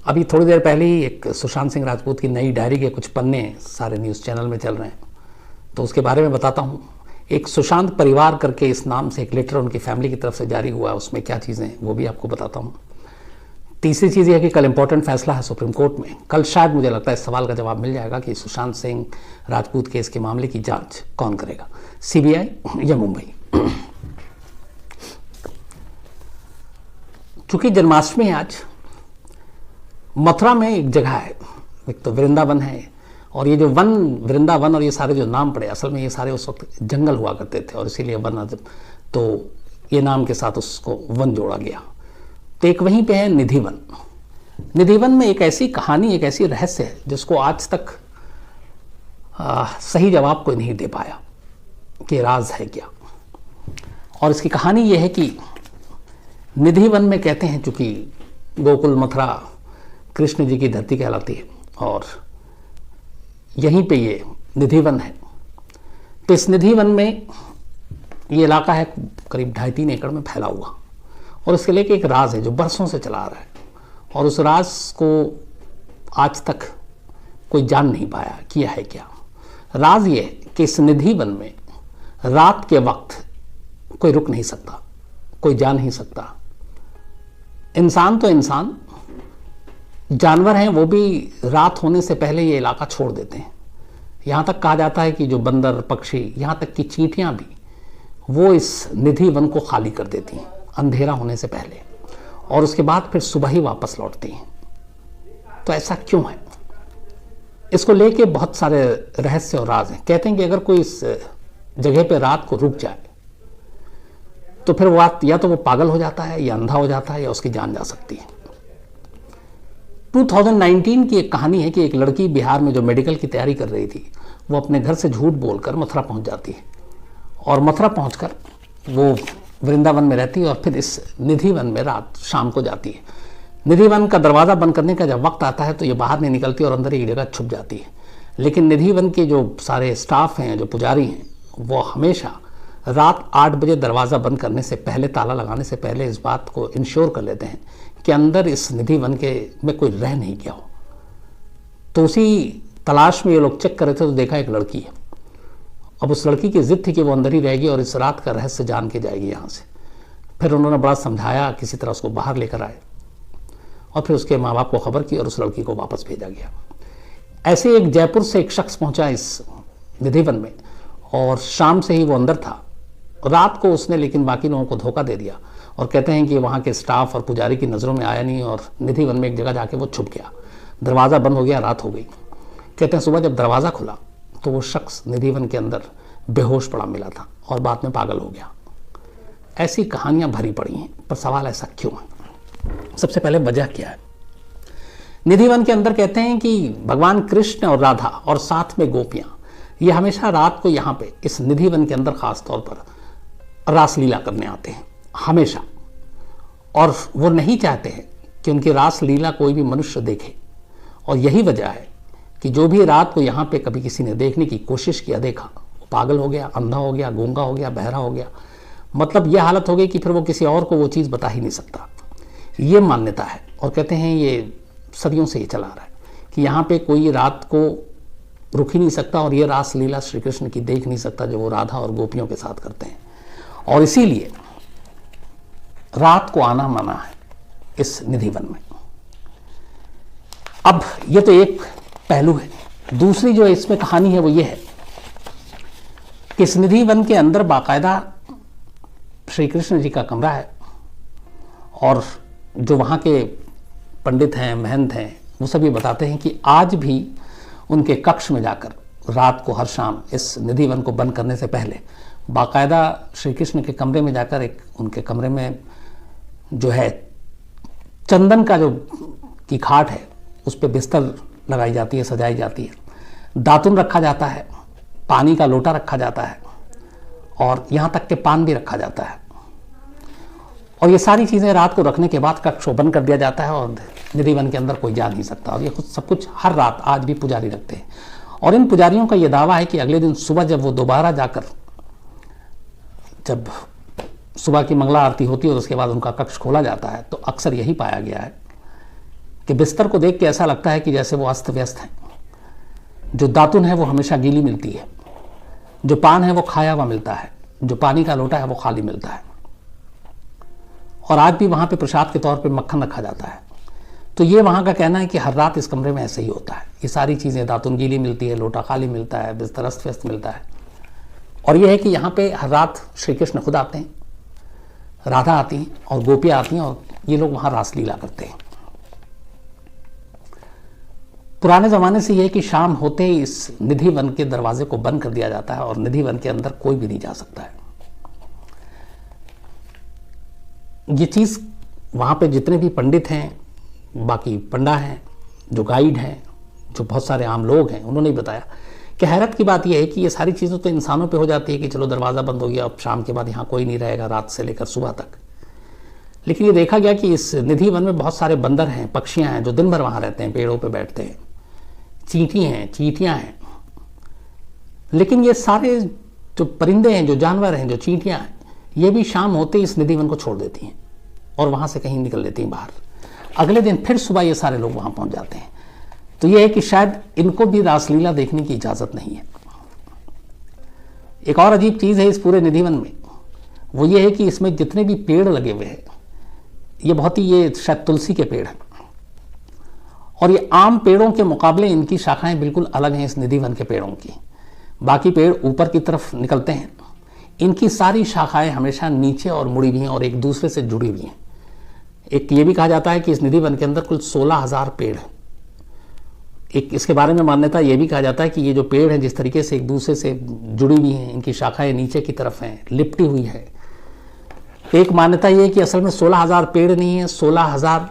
अभी थोड़ी देर पहले ही एक सुशांत सिंह राजपूत की नई डायरी के कुछ पन्ने सारे न्यूज़ चैनल में चल रहे हैं, तो उसके बारे में बताता हूँ। एक सुशांत परिवार करके इस नाम से एक लेटर उनकी फैमिली की तरफ से जारी हुआ है, उसमें क्या चीज़ें हैं वो भी आपको बताता हूँ। तीसरी चीज़ यह है कि कल इंपॉर्टेंट फैसला है सुप्रीम कोर्ट में। कल शायद मुझे लगता है इस सवाल का जवाब मिल जाएगा कि सुशांत सिंह राजपूत केस के मामले की जांच कौन करेगा, सीबीआई या मुंबई। चूंकि जन्माष्टमी है आज, मथुरा में एक जगह है, एक तो वृंदावन है, और ये जो वन वृंदावन और ये सारे जो नाम पड़े, असल में ये सारे उस वक्त जंगल हुआ करते थे और इसीलिए वन, तो ये नाम के साथ उसको वन जोड़ा गया। तो एक वहीं पे है निधिवन। निधिवन में एक ऐसी कहानी, एक ऐसी रहस्य है जिसको आज तक सही जवाब कोई नहीं दे पाया कि राज है क्या। और इसकी कहानी ये है कि निधिवन में कहते हैं, चूंकि गोकुल मथुरा कृष्ण जी की धरती कहलाती है और यहीं पे ये निधिवन है, तो इस निधिवन में ये इलाका है करीब 2.5-3 एकड़ में फैला हुआ, और इसके लेके एक राज है जो बरसों से चला आ रहा है, और उस राज को आज तक कोई जान नहीं पाया कि यह है क्या। राज ये है कि इस निधिवन में रात के वक्त कोई रुक नहीं सकता, कोई जा नहीं सकता। इंसान तो इंसान, जानवर हैं वो भी रात होने से पहले ये इलाका छोड़ देते हैं। यहाँ तक कहा जाता है कि जो बंदर, पक्षी, यहाँ तक कि चींटियाँ भी, वो इस निधि वन को खाली कर देती हैं अंधेरा होने से पहले, और उसके बाद फिर सुबह ही वापस लौटती हैं। तो ऐसा क्यों है, इसको लेके बहुत सारे रहस्य और राज हैं। कहते हैं कि अगर कोई इस जगह पे रात को रुक जाए तो फिर वो या तो वो पागल हो जाता है, या अंधा हो जाता है, या उसकी जान जा सकती है। 2019 की एक कहानी है कि एक लड़की बिहार में जो मेडिकल की तैयारी कर रही थी, वो अपने घर से झूठ बोलकर मथुरा पहुंच जाती है, और मथुरा पहुंचकर वो वृंदावन में रहती है, और फिर इस निधिवन में रात शाम को जाती है। निधिवन का दरवाज़ा बंद करने का जब वक्त आता है तो ये बाहर नहीं निकलती और अंदर एक जगह छुप जाती है। लेकिन निधिवन के जो सारे स्टाफ हैं, जो पुजारी हैं, वो हमेशा रात 8 बजे दरवाज़ा बंद करने से पहले, ताला लगाने से पहले इस बात को इंश्योर कर लेते हैं कि अंदर इस निधिवन के में कोई रह नहीं गया हो। तो उसी तलाश में ये लोग चेक कर रहे थे तो देखा एक लड़की है। अब उस लड़की की जिद थी कि वो अंदर ही रहेगी और इस रात का रहस्य जान के जाएगी यहाँ से। फिर उन्होंने बड़ा समझाया, किसी तरह उसको बाहर लेकर आए, और फिर उसके माँ बाप को खबर की और उस लड़की को वापस भेजा गया। ऐसे एक जयपुर से एक शख्स पहुंचा इस निधिवन में, और शाम से ही वो अंदर था। रात को उसने लेकिन बाकी लोगों को धोखा दे दिया, और कहते हैं कि वहाँ के स्टाफ और पुजारी की नज़रों में आया नहीं, और निधिवन में एक जगह जाके वो छुप गया। दरवाज़ा बंद हो गया, रात हो गई। कहते हैं सुबह जब दरवाज़ा खुला तो वो शख्स निधिवन के अंदर बेहोश पड़ा मिला था और बाद में पागल हो गया। ऐसी कहानियाँ भरी पड़ी हैं, पर सवाल ऐसा क्यों है? सबसे पहले वजह क्या है? निधिवन के अंदर कहते हैं कि भगवान कृष्ण और राधा और साथ में गोपियाँ, ये हमेशा रात को यहाँ पे इस निधिवन के अंदर खास तौर पर रासलीला करने आते हैं, हमेशा। और वो नहीं चाहते हैं कि उनकी रासलीला कोई भी मनुष्य देखे, और यही वजह है कि जो भी रात को यहाँ पे कभी किसी ने देखने की कोशिश किया, देखा, वो पागल हो गया, अंधा हो गया, गूंगा हो गया, बहरा हो गया। मतलब ये हालत हो गई कि फिर वो किसी और को वो चीज़ बता ही नहीं सकता। ये मान्यता है, और कहते हैं ये सदियों से ये चला आ रहा है कि यहाँ पे कोई रात को रुक ही नहीं सकता, और ये रासलीला श्री कृष्ण की देख नहीं सकता जो वो राधा और गोपियों के साथ करते हैं। और इसीलिए रात को आना मना है इस निधिवन में। अब ये तो एक पहलू है। दूसरी जो इसमें कहानी है वो ये है कि इस निधिवन के अंदर बाकायदा श्री कृष्ण जी का कमरा है, और जो वहाँ के पंडित हैं, महंत हैं, वो सभी बताते हैं कि आज भी उनके कक्ष में जाकर रात को हर शाम इस निधिवन को बंद करने से पहले बाकायदा श्री कृष्ण के कमरे में जाकर, एक उनके कमरे में जो है चंदन का जो की खाट है उस पर बिस्तर लगाई जाती है, सजाई जाती है, दातुन रखा जाता है, पानी का लोटा रखा जाता है, और यहाँ तक के पान भी रखा जाता है। और ये सारी चीज़ें रात को रखने के बाद कक्ष बंद कर दिया जाता है, और निधिवन के अंदर कोई जा नहीं सकता। और ये खुद सब कुछ हर रात आज भी पुजारी रखते हैं। और इन पुजारियों का ये दावा है कि अगले दिन सुबह जब वो दोबारा जाकर, जब सुबह की मंगला आरती होती है और उसके बाद उनका कक्ष खोला जाता है, तो अक्सर यही पाया गया है कि बिस्तर को देख के ऐसा लगता है कि जैसे वो अस्त व्यस्त है। जो दातुन है वो हमेशा गीली मिलती है, जो पान है वो खाया हुआ मिलता है, जो पानी का लोटा है वो खाली मिलता है। और आज भी वहाँ पे प्रसाद के तौर पे मक्खन रखा जाता है। तो ये वहाँ का कहना है कि हर रात इस कमरे में ऐसे ही होता है। ये सारी चीज़ें, दातुन गीली मिलती है, लोटा खाली मिलता है, बिस्तर अस्त व्यस्त मिलता है। और ये है कि यहाँ पे हर रात श्री कृष्ण खुद आते हैं, राधा आती हैं और गोपियाँ आती हैं और ये लोग वहाँ रासलीला करते हैं। पुराने ज़माने से ये कि शाम होते ही इस निधि वन के दरवाजे को बंद कर दिया जाता है और निधि वन के अंदर कोई भी नहीं जा सकता है। ये चीज़ वहाँ पे जितने भी पंडित हैं, बाकी पंडा हैं, जो गाइड हैं, जो बहुत सारे आम लोग हैं, उन्होंने ही बताया कि हैरत की बात यह है कि ये सारी चीज़ें तो इंसानों पे हो जाती है कि चलो दरवाज़ा बंद हो गया, अब शाम के बाद यहाँ कोई नहीं रहेगा रात से लेकर सुबह तक। लेकिन ये देखा गया कि इस निधि वन में बहुत सारे बंदर हैं, पक्षियाँ हैं जो दिन भर वहाँ रहते हैं, पेड़ों पर बैठते हैं, चींटी हैं, चींटियाँ हैं। लेकिन ये सारे जो परिंदे हैं, जो जानवर हैं, जो चींटियाँ हैं, ये भी शाम होते ही इस निधि वन को छोड़ देती हैं और वहाँ से कहीं निकल लेती हैं बाहर। अगले दिन फिर सुबह ये सारे लोग वहाँ पहुँच जाते हैं। तो ये है कि शायद इनको भी रासलीला देखने की इजाज़त नहीं है। एक और अजीब चीज़ है इस पूरे निधि वन में, वो ये है कि इसमें जितने भी पेड़ लगे हुए हैं, ये शायद तुलसी के पेड़ हैं और ये आम पेड़ों के मुकाबले इनकी शाखाएं बिल्कुल अलग हैं इस निधि वन के पेड़ों की। बाकी पेड़ ऊपर की तरफ निकलते हैं, इनकी सारी शाखाएं हमेशा नीचे और मुड़ी हुई हैं और एक दूसरे से जुड़ी हुई हैं। एक ये भी कहा जाता है कि इस निधि वन के अंदर कुल 16,000 पेड़ हैं। एक इसके बारे में मान्यता ये भी कहा जाता है कि ये जो पेड़ हैं जिस तरीके से एक दूसरे से जुड़ी हुई हैं, इनकी शाखाएं नीचे की तरफ हैं, लिपटी हुई है। एक मान्यता ये है कि असल में 16,000 पेड़ नहीं है, 16,000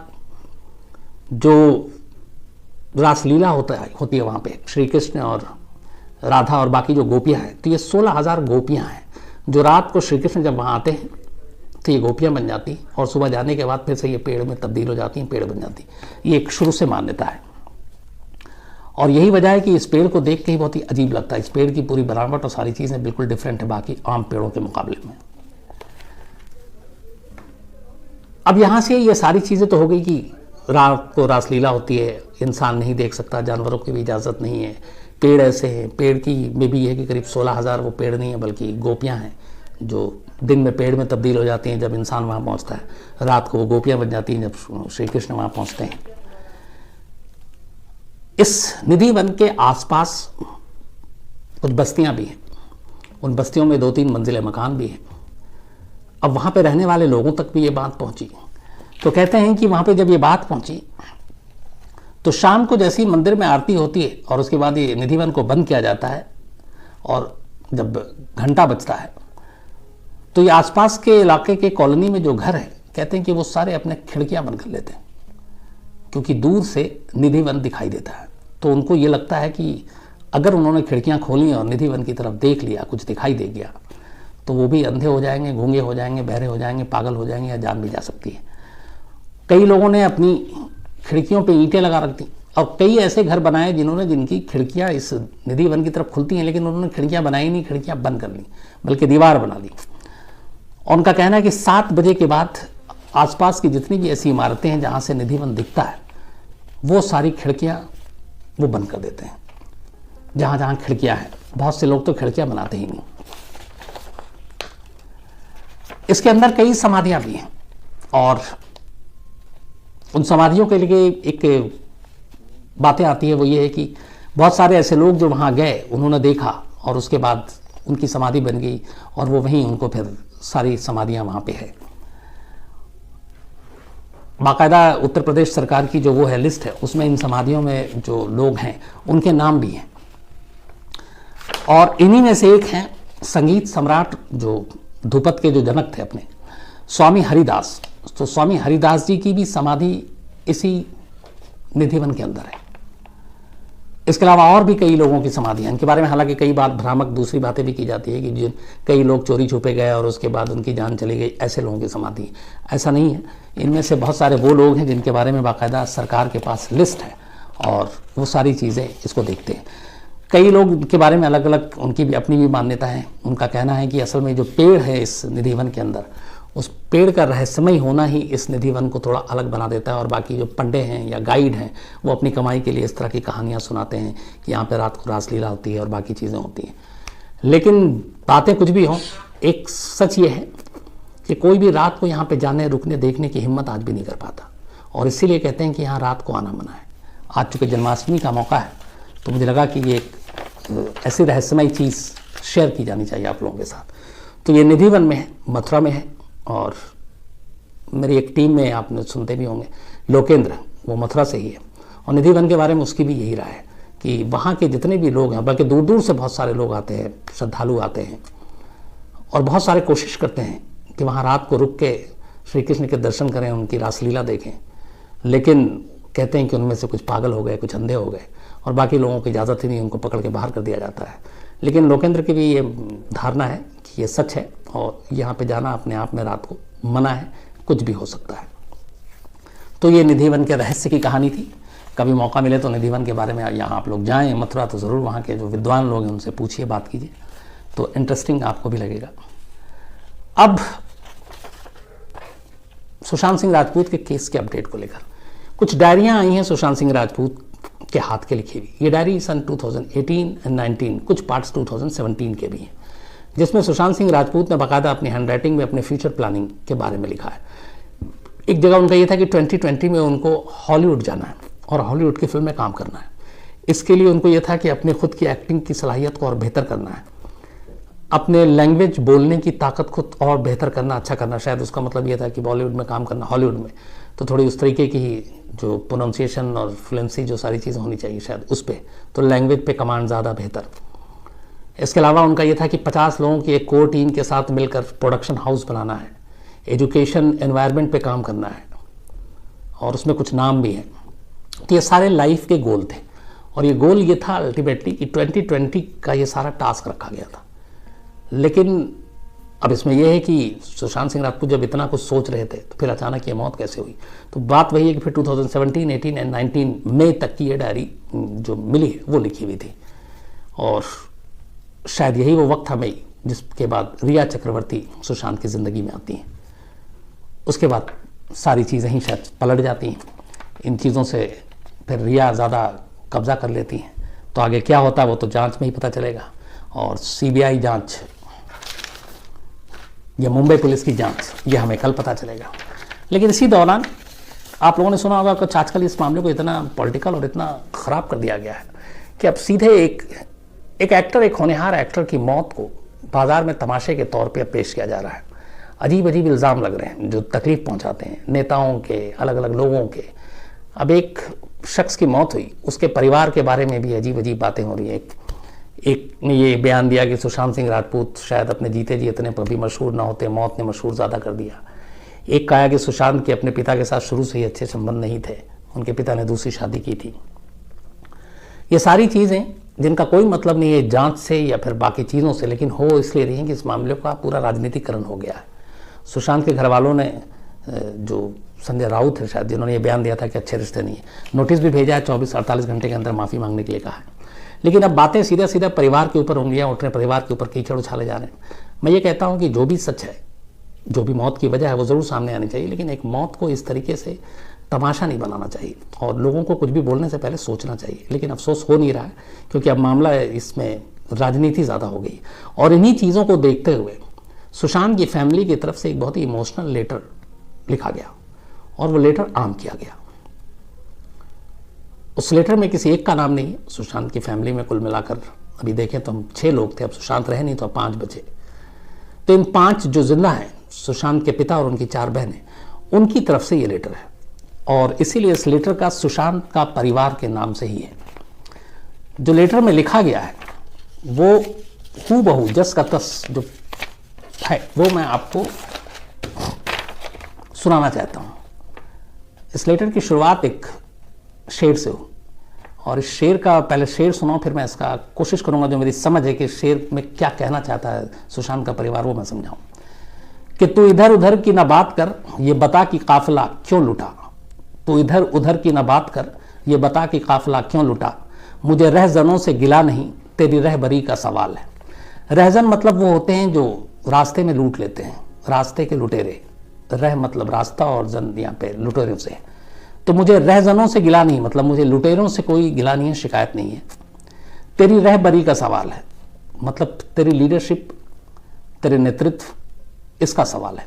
जो रासलीला होती है वहाँ पे श्री कृष्ण और राधा और बाकी जो गोपियाँ हैं, तो ये 16,000 गोपियाँ हैं जो रात को श्री कृष्ण जब वहाँ आते हैं तो ये गोपियाँ बन जाती और सुबह जाने के बाद फिर से ये पेड़ में तब्दील हो जाती हैं, पेड़ बन जाती। ये एक शुरू से मान्यता है और यही वजह है कि इस पेड़ को देख के ही बहुत ही अजीब लगता है। इस पेड़ की पूरी बनावट और सारी चीज़ें बिल्कुल डिफरेंट है बाकी आम पेड़ों के मुकाबले में। अब यहाँ से ये सारी चीज़ें तो हो गई कि रात को रासलीला होती है, इंसान नहीं देख सकता, जानवरों की भी इजाज़त नहीं है, पेड़ ऐसे हैं। पेड़ की में भी है कि करीब 16,000 वो पेड़ नहीं है बल्कि गोपियाँ हैं जो दिन में पेड़ में तब्दील हो जाती हैं जब इंसान वहाँ पहुँचता है, रात को वो गोपियाँ बन जाती हैं जब श्री कृष्ण वहाँ पहुँचते हैं। इस निधि वन के आसपास कुछ बस्तियाँ भी हैं, उन बस्तियों में 2-3 मंजिले मकान भी हैं। अब वहाँ पे रहने वाले लोगों तक भी ये बात पहुँची, तो कहते हैं कि वहाँ पे जब ये बात पहुँची तो शाम को जैसी मंदिर में आरती होती है और उसके बाद ये निधि वन को बंद किया जाता है और जब घंटा बजता है तो ये आसपास के इलाके के कॉलोनी में जो घर है, कहते हैं कि वो सारे अपने खिड़कियां बंद कर लेते हैं क्योंकि दूर से निधि वन दिखाई देता है। तो उनको ये लगता है कि अगर उन्होंने खिड़कियां खोली और निधि वन की तरफ देख लिया, कुछ दिखाई दे गया, तो वो भी अंधे हो जाएंगे, गूंगे हो जाएंगे, बहरे हो जाएंगे, पागल हो जाएंगे या जान भी जा सकती है। कई लोगों ने अपनी खिड़कियों पे ईंटें लगा रख दी और कई ऐसे घर बनाए जिनकी खिड़कियां इस निधि वन की तरफ खुलती हैं, लेकिन उन्होंने खिड़कियां बनाई नहीं, खिड़कियां बंद कर ली, बल्कि दीवार बना ली। और उनका कहना है कि 7 बजे के बाद आसपास की जितनी भी ऐसी इमारतें हैं जहां से निधि वन दिखता है, वो सारी खिड़कियां वो बंद कर देते हैं। जहां जहां खिड़कियां हैं, बहुत से लोग तो खिड़कियां बनाते ही नहीं। इसके अंदर कई समाधियां भी हैं और उन समाधियों के लिए एक बातें आती है, वो ये है कि बहुत सारे ऐसे लोग जो वहाँ गए, उन्होंने देखा और उसके बाद उनकी समाधि बन गई और वो वहीं उनको फिर सारी समाधियाँ वहाँ पे है। बाकायदा उत्तर प्रदेश सरकार की जो वो है लिस्ट है, उसमें इन समाधियों में जो लोग हैं उनके नाम भी हैं और इन्हीं में से एक हैं संगीत सम्राट जो ध्रुपद के जो जनक थे अपने, स्वामी हरिदास। तो स्वामी हरिदास जी की भी समाधि इसी निधि वन के अंदर है। इसके अलावा और भी कई लोगों की समाधियाँ, इनके बारे में हालांकि कई बार भ्रामक दूसरी बातें भी की जाती है कि कई लोग चोरी छुपे गए और उसके बाद उनकी जान चली गई, ऐसे लोगों की समाधि। ऐसा नहीं है, इनमें से बहुत सारे वो लोग हैं जिनके बारे में बाकायदा सरकार के पास लिस्ट है और वो सारी चीज़ें इसको देखते हैं। कई लोग के बारे में अलग अलग उनकी भी अपनी भी मान्यता है। उनका कहना है कि असल में जो पेड़ है इस निधि वन के अंदर, उस पेड़ का रहस्यमय होना ही इस निधि वन को थोड़ा अलग बना देता है। और बाकी जो पंडे हैं या गाइड हैं वो अपनी कमाई के लिए इस तरह की कहानियाँ सुनाते हैं कि यहाँ पे रात को रासलीला होती है और बाकी चीज़ें होती हैं। लेकिन बातें कुछ भी हों, एक सच ये है कि कोई भी रात को यहाँ पे जाने, रुकने, देखने की हिम्मत आज भी नहीं कर पाता। और इसीलिए कहते हैं कि यहाँ रात को आना मना है। आज चूँकि जन्माष्टमी का मौका है तो मुझे लगा कि ये एक ऐसी रहस्यमय चीज़ शेयर की जानी चाहिए आप लोगों के साथ। तो ये निधि वन में है, मथुरा में है। और मेरी एक टीम में, आपने सुनते भी होंगे, लोकेंद्र, वो मथुरा से ही है। और निधि वन के बारे में उसकी भी यही राय है कि वहाँ के जितने भी लोग हैं, बल्कि दूर दूर से बहुत सारे लोग आते हैं, श्रद्धालु आते हैं और बहुत सारे कोशिश करते हैं कि वहाँ रात को रुक के श्री कृष्ण के दर्शन करें, उनकी रासलीला देखें। लेकिन कहते हैं कि उनमें से कुछ पागल हो गए, कुछ अंधे हो गए और बाकी लोगों की इजाज़त ही नहीं, उनको पकड़ के बाहर कर दिया जाता है। लेकिन लोकेंद्र की भी ये धारणा है कि ये सच है और यहाँ पे जाना अपने आप में रात को मना है, कुछ भी हो सकता है। तो ये निधि वन के रहस्य की कहानी थी। कभी मौका मिले तो निधि वन के बारे में यहाँ आप लोग जाएँ मथुरा तो ज़रूर वहाँ के जो विद्वान लोग हैं उनसे पूछिए, बात कीजिए, तो इंटरेस्टिंग आपको भी लगेगा। अब सुशांत सिंह राजपूत के केस के अपडेट को लेकर कुछ डायरियाँ आई हैं सुशांत सिंह राजपूत के हाथ के लिखी हुई। ये डायरी सन 2018 एंड 19, कुछ पार्ट्स 2017 के भी हैं, जिसमें सुशांत सिंह राजपूत ने बाकायदा अपनी हैंडराइटिंग में अपने फ्यूचर प्लानिंग के बारे में लिखा है। एक जगह उनका ये था कि 2020 में उनको हॉलीवुड जाना है और हॉलीवुड की फिल्म में काम करना है। इसके लिए उनको ये था कि अपने खुद की एक्टिंग की सलाहियत को और बेहतर करना है, अपने लैंग्वेज बोलने की ताकत को और बेहतर करना, अच्छा करना। शायद उसका मतलब ये था कि बॉलीवुड में काम करना, हॉलीवुड में, तो थोड़ी उस तरीके की जो प्रोनाउंसिएशन और फ्लुएंसी जो सारी चीज़ें होनी चाहिए शायद उस पर, तो लैंग्वेज पे कमांड ज़्यादा बेहतर। इसके अलावा उनका ये था कि 50 लोगों की एक कोर टीम के साथ मिलकर प्रोडक्शन हाउस बनाना है, एजुकेशन एनवायरनमेंट पे काम करना है और उसमें कुछ नाम भी हैं। तो ये सारे लाइफ के गोल थे और ये गोल ये था अल्टीमेटली कि 2020 का ये सारा टास्क रखा गया था। लेकिन अब इसमें यह है कि सुशांत सिंह राजपूत जब इतना कुछ सोच रहे थे तो फिर अचानक ये मौत कैसे हुई। तो बात वही है कि फिर 2017, 18 एंड 19 मई तक की ये डायरी जो मिली है वो लिखी हुई थी और शायद यही वो वक्त था मई जिसके बाद रिया चक्रवर्ती सुशांत की ज़िंदगी में आती हैं। उसके बाद सारी चीज़ें ही शायद पलट जाती हैं। इन चीज़ों से फिर रिया ज़्यादा कब्जा कर लेती हैं। तो आगे क्या होता है वो तो जांच में ही पता चलेगा और सीबीआई जांच या मुंबई पुलिस की जांच ये हमें कल पता चलेगा। लेकिन इसी दौरान आप लोगों ने सुना होगा कि आजकल इस मामले को इतना पॉलिटिकल और इतना ख़राब कर दिया गया है कि अब सीधे एक एक्टर, एक होनहार एक्टर की मौत को बाज़ार में तमाशे के तौर पे पेश किया जा रहा है। अजीब अजीब इल्ज़ाम लग रहे हैं जो तकलीफ़ पहुंचाते हैं नेताओं के, अलग अलग लोगों के। अब एक शख्स की मौत हुई, उसके परिवार के बारे में भी अजीब अजीब बातें हो रही हैं। एक ने ये बयान दिया कि सुशांत सिंह राजपूत शायद अपने जीते जी इतने भी मशहूर ना होते, मौत ने मशहूर ज़्यादा कर दिया। एक कहा कि सुशांत के अपने पिता के साथ शुरू से ही अच्छे संबंध नहीं थे, उनके पिता ने दूसरी शादी की थी। ये सारी चीज़ें जिनका कोई मतलब नहीं है जांच से या फिर बाकी चीज़ों से, लेकिन हो इसलिए रही हैं कि इस मामले का पूरा राजनीतिकरण हो गया है। सुशांत के घर वालों ने, जो संजय राउत है शायद, जिन्होंने ये बयान दिया था कि अच्छे रिश्ते नहीं है, नोटिस भी भेजा है, 24-48 घंटे के अंदर माफ़ी मांगने के लिए कहा है। लेकिन अब बातें सीधा सीधा परिवार के ऊपर उंगलियां उठ रहे हैं, परिवार के ऊपर कीचड़ उछाले जा रहे हैं। मैं ये कहता हूं कि जो भी सच है, जो भी मौत की वजह है वो ज़रूर सामने आनी चाहिए, लेकिन एक मौत को इस तरीके से तमाशा नहीं बनाना चाहिए और लोगों को कुछ भी बोलने से पहले सोचना चाहिए। लेकिन अफसोस हो नहीं रहा है क्योंकि अब मामला इसमें राजनीति ज़्यादा हो गई। और इन्हीं चीज़ों को देखते हुए सुशांत की फैमिली की तरफ से एक बहुत ही इमोशनल लेटर लिखा गया और वो लेटर आम किया गया। उस लेटर में किसी एक का नाम नहीं है। सुशांत की फैमिली में कुल मिलाकर अभी देखें तो हम 6 लोग थे, अब सुशांत रहे नहीं तो 5 बचे। तो इन 5 जो जिंदा हैं, सुशांत के पिता और उनकी 4 बहनें, उनकी तरफ से ये लेटर है और इसीलिए इस लेटर का सुशांत का परिवार के नाम से ही है। जो लेटर में लिखा गया है वो हूबहू जस का तस जो है वो मैं आपको सुनाना चाहता हूँ। इस लेटर की शुरुआत एक शेर से हो और इस शेर का पहले शेर सुनाओ, फिर मैं इसका कोशिश करूंगा जो मेरी समझ है कि शेर में क्या कहना चाहता है सुशांत का परिवार वो मैं समझाऊं। कि तू इधर उधर की ना बात कर, ये बता कि काफिला क्यों लुटा। तू इधर उधर की ना बात कर, ये बता कि काफिला क्यों लुटा। मुझे रहजनों से गिला नहीं, तेरी रहबरी का सवाल है। रहजन मतलब वो होते हैं जो रास्ते में लूट लेते हैं, रास्ते के लुटेरे, रह मतलब रास्ता और जन यहाँ पे लुटेरों से। तो मुझे रहजनों से गिला नहीं, मतलब मुझे लुटेरों से कोई गिला नहीं है, शिकायत नहीं है। तेरी रहबरी का सवाल है, मतलब तेरी लीडरशिप, तेरे नेतृत्व, इसका सवाल है।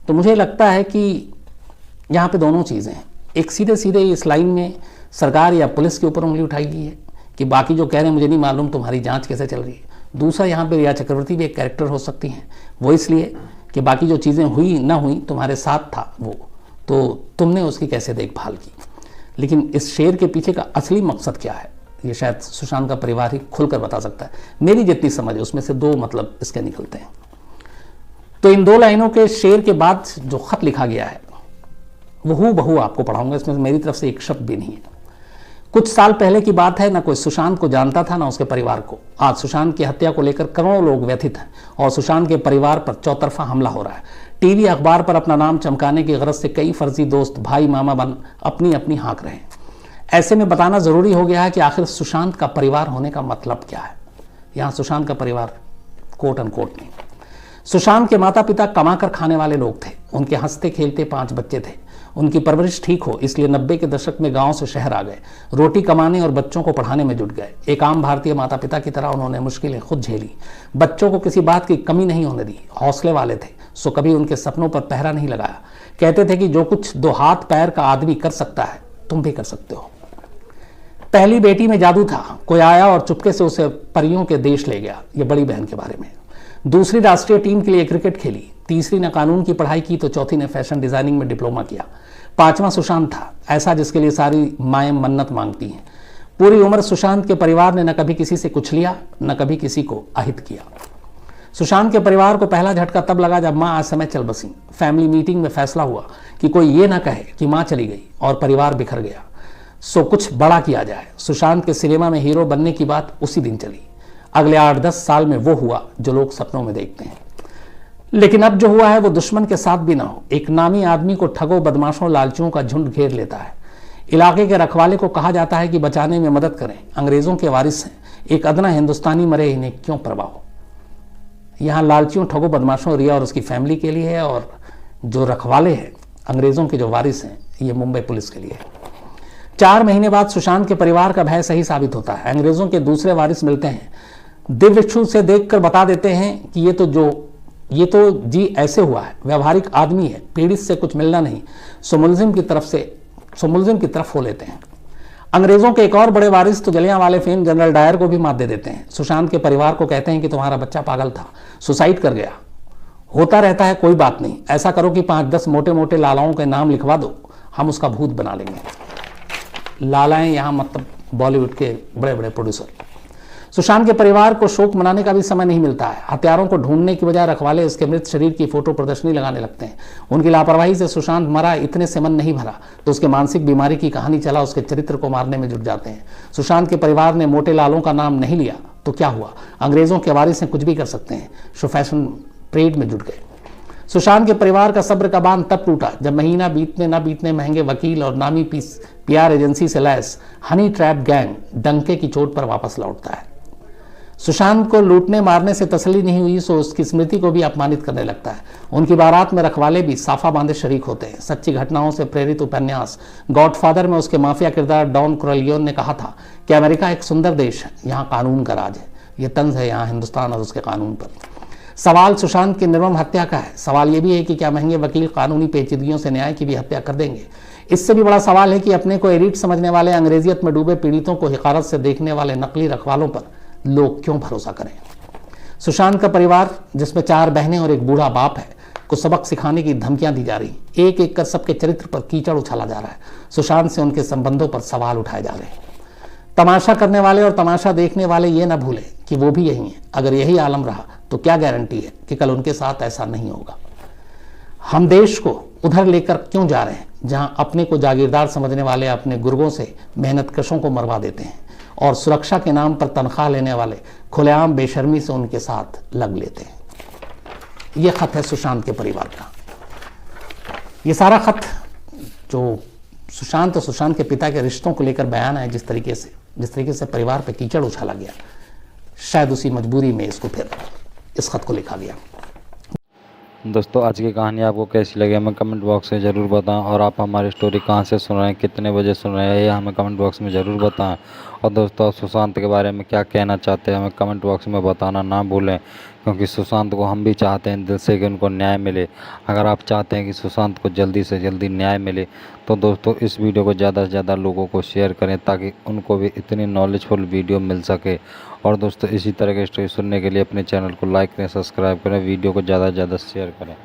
तो मुझे लगता है कि यहाँ पे दोनों चीज़ें हैं। एक सीधे सीधे इस लाइन में सरकार या पुलिस के ऊपर उंगली उठाई गई है कि बाकी जो कह रहे हैं मुझे नहीं मालूम तुम्हारी जांच कैसे चल रही है। दूसरा, यहाँ पे रिया चक्रवर्ती भी एक कैरेक्टर हो सकती हैं, वो इसलिए कि बाकी जो चीज़ें हुई ना हुई तुम्हारे साथ था वो, तो तुमने उसकी कैसे देखभाल की। लेकिन इस शेर के पीछे का असली मकसद क्या है, ये शायद सुशांत का परिवार ही खुलकर बता सकता है। मेरी जितनी समझ है उसमें से दो मतलब इसके निकलते हैं। तो इन 2 लाइनों के शेर के बाद जो खत लिखा गया है वो हूबहू आपको पढ़ाऊंगा, इसमें मेरी तरफ से एक शब्द भी नहीं है। कुछ साल पहले की बात है, ना कोई सुशांत को जानता था ना उसके परिवार को। आज सुशांत की हत्या को लेकर करोड़ों लोग व्यथित हैं और सुशांत के परिवार पर चौतरफा हमला हो रहा है। टीवी अखबार पर अपना नाम चमकाने की गरज से कई फर्जी दोस्त भाई मामा बन अपनी अपनी हाँक रहे हैं। ऐसे में बताना जरूरी हो गया है कि आखिर सुशांत का परिवार होने का मतलब क्या है। यहाँ सुशांत का परिवार कोट अनकोट नहीं। सुशांत के माता पिता कमाकर खाने वाले लोग थे, उनके हंसते खेलते 5 बच्चे थे। उनकी परवरिश ठीक हो इसलिए 90 के दशक में गांव से शहर आ गए, रोटी कमाने और बच्चों को पढ़ाने में जुट गए। एक आम भारतीय माता पिता की तरह उन्होंने मुश्किलें खुद झेली, बच्चों को किसी बात की कमी नहीं होने दी। हौसले वाले थे, सो कभी उनके सपनों पर पहरा नहीं लगाया। कहते थे कि जो कुछ 2 हाथ पैर का आदमी कर सकता है तुम भी कर सकते हो। पहली बेटी में जादू था, कोई आया और चुपके से उसे परियों के देश ले गया। ये बड़ी बहन के बारे में। दूसरी राष्ट्रीय टीम के लिए क्रिकेट खेली, तीसरी ने कानून की पढ़ाई की तो चौथी ने फैशन डिजाइनिंग में डिप्लोमा किया। 5वां सुशांत था, ऐसा जिसके लिए सारी माएं मन्नत मांगती हैं। पूरी उम्र सुशांत के परिवार ने न कभी किसी से कुछ लिया न कभी किसी को अहित किया। सुशांत के परिवार को पहला झटका तब लगा जब मां असमय चल बसी। फैमिली मीटिंग में फैसला हुआ कि कोई ये ना कहे कि मां चली गई और परिवार बिखर गया, सो कुछ बड़ा किया जाए। सुशांत के सिनेमा में हीरो बनने की बात उसी दिन चली। अगले 8-10 साल में वो हुआ जो लोग सपनों में देखते हैं। लेकिन अब जो हुआ है वो दुश्मन के साथ भी ना हो। एक नामी आदमी को ठगों, बदमाशों, लालचियों का झुंड घेर लेता है। इलाके के रखवाले को कहा जाता है कि बचाने में मदद करें, अंग्रेजों के वारिस हैं, एक अदना हिंदुस्तानी मरे इन्हें क्यों परवाह हो। यहाँ लालचियों, ठगों, बदमाशों, रिया और उसकी फैमिली के लिए है, और जो रखवाले हैं अंग्रेजों के जो वारिस हैं ये मुंबई पुलिस के लिए है। 4 महीने बाद सुशांत के परिवार का भय सही साबित होता है। अंग्रेजों के दूसरे वारिस मिलते हैं, दिव्यचक्षु से देखकर बता देते हैं कि ये तो जी ऐसे हुआ है, व्यवहारिक आदमी है, पीड़ित से कुछ मिलना नहीं। सो मुलजिम की तरफ हो लेते हैं। अंग्रेजों के एक और बड़े वारिस तो जलियांवाले फेम जनरल डायर को भी मात दे देते हैं। सुशांत के परिवार को कहते हैं कि तुम्हारा बच्चा पागल था, सुसाइड कर गया, होता रहता है, कोई बात नहीं, ऐसा करो कि 5-10 मोटे मोटे लालाओं के नाम लिखवा दो, हम उसका भूत बना लेंगे। लालाएं यहाँ मतलब बॉलीवुड के बड़े बड़े प्रोड्यूसर। सुशांत के परिवार को शोक मनाने का भी समय नहीं मिलता है। हत्यारों को ढूंढने की बजाय रखवाले इसके मृत शरीर की फोटो प्रदर्शनी लगाने लगते हैं। उनकी लापरवाही से सुशांत मरा इतने से मन नहीं भरा तो उसके मानसिक बीमारी की कहानी चला उसके चरित्र को मारने में जुट जाते हैं। सुशांत के परिवार ने मोटे लालों का नाम नहीं लिया तो क्या हुआ, अंग्रेजों के वारिस से कुछ भी कर सकते हैं, सो फैशन परेड में जुट गए। सुशांत के परिवार का सब्र का बांध तब टूटा जब महीना बीतने न बीतने महंगे वकील और नामी PR एजेंसी से लैस हनी ट्रैप गैंग डंके की चोट पर वापस लौटता है। सुशांत को लूटने मारने से तसल्ली नहीं हुई सो उसकी स्मृति को भी अपमानित करने लगता है। उनकी बारात में रखवाले भी साफा बांधे शरीक होते हैं। सच्ची घटनाओं से प्रेरित उपन्यास गॉडफादर में उसके माफिया किरदार डॉन कोरलियोन ने कहा था कि अमेरिका एक सुंदर देश है, यहाँ कानून का राज है। ये तंज है यहाँ हिंदुस्तान और उसके कानून पर। सवाल सुशांत की निर्मम हत्या का है। सवाल ये भी है कि क्या महंगे वकील कानूनी पेचीदगियों से न्याय की भी हत्या कर देंगे। इससे भी बड़ा सवाल है कि अपने को एलीट समझने वाले अंग्रेजियत में डूबे पीड़ितों को हिकारत से देखने वाले नकली रखवालों पर लोग क्यों भरोसा करें। सुशांत का परिवार जिसमें 4 बहनें और एक बूढ़ा बाप है को सबक सिखाने की धमकियां दी जा रही, एक एक कर सबके चरित्र पर कीचड़ उछाला जा रहा है। सुशांत से उनके संबंधों पर सवाल उठाए जा रहे हैं। तमाशा करने वाले और तमाशा देखने वाले ये ना भूलें कि वो भी यही है। अगर यही आलम रहा तो क्या गारंटी है कि कल उनके साथ ऐसा नहीं होगा। हम देश को उधर लेकर क्यों जा रहे हैं जहां अपने को जागीरदार समझने वाले अपने गुर्गों से मेहनत कशों को मरवा देते हैं और सुरक्षा के नाम पर तनख्वाह लेने वाले खुलेआम बेशर्मी से उनके साथ लग लेते हैं। यह खत है सुशांत के परिवार का। ये सारा खत जो सुशांत और सुशांत के पिता के रिश्तों को लेकर बयान है, जिस तरीके से परिवार पर कीचड़ उछाला गया, शायद उसी मजबूरी में इसको फिर इस खत को लिखा गया। दोस्तों आज की कहानी आपको कैसी लगी हमें कमेंट बॉक्स में ज़रूर बताएं, और आप हमारी स्टोरी कहाँ से सुन रहे हैं, कितने बजे सुन रहे हैं, ये हमें कमेंट बॉक्स में ज़रूर बताएं। और दोस्तों आप सुशांत के बारे में क्या कहना चाहते हैं हमें कमेंट बॉक्स में बताना ना भूलें, क्योंकि सुशांत को हम भी चाहते हैं दिल से कि उनको न्याय मिले। अगर आप चाहते हैं कि सुशांत को जल्दी से जल्दी न्याय मिले तो दोस्तों इस वीडियो को ज़्यादा से ज़्यादा लोगों को शेयर करें, ताकि उनको भी इतनी नॉलेजफुल वीडियो मिल सके। और दोस्तों इसी तरह की स्टोरी सुनने के लिए अपने चैनल को लाइक करें, सब्सक्राइब करें, वीडियो को ज़्यादा से ज़्यादा शेयर करें।